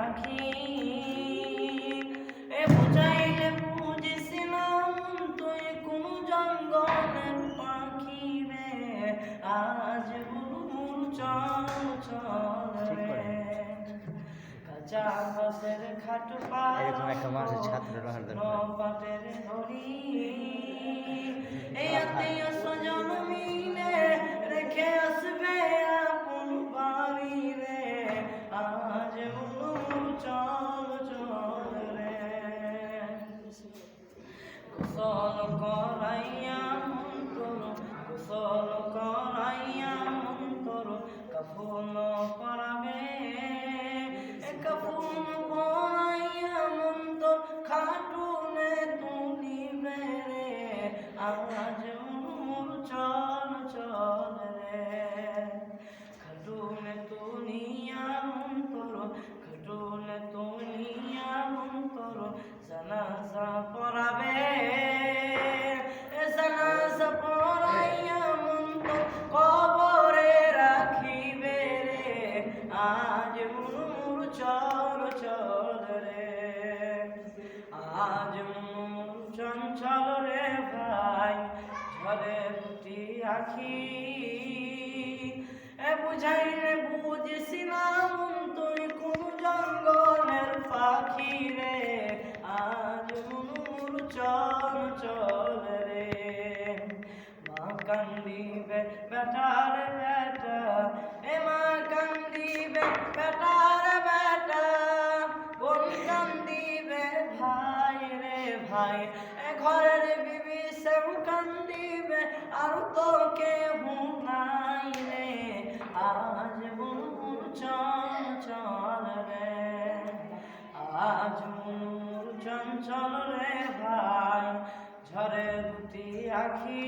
আখি এ বুঝাইলে বুঝিস না তুই কোন জঙ্গলের পাখি রে আজ বুলবুল চল চল রে কাঁচা বাঁশের খাট পাটের দড়ি এই আত্মীয় স্বজন মিলে রেখে আসবে আপন বাড়ি রে আজ বুলবুল চল চল রে গোসল করাইয়া মন্তর গোসল করাইয়া মন্তর কাফন পরাবে কাফন পরাইয়া মন্তর খাটুনে তুলিবে রে আজ মোর চল চল রে খাটুনে তুলিয়া মন্তর খাটুনে তুলিয়া মন্তর জানাজা পড়াবে জানাজা পড়াইয়া মন্তর কবরে রাখিবে রে আজ মোর চল চল রে আজ মোর চঞ্চল রে ভাই ঝরে দুটি আখি এ বুঝাইলে বুঝিস না তুই কোন জঙ্গলের পাখি রে আজ মোর চল চল রে মা কান্দিবে বেটার বেটা এ মা কান্দিবে বেটার বেটা বোন কান্দিবে ভাই রে ভাই এ ঘরের বিবি সেও কান্দিবে আর তো কেহ নাই রে আজ মোর চল চল রে আজ মোর চঞ্চল রে ভাই ঝরে দুটি আখি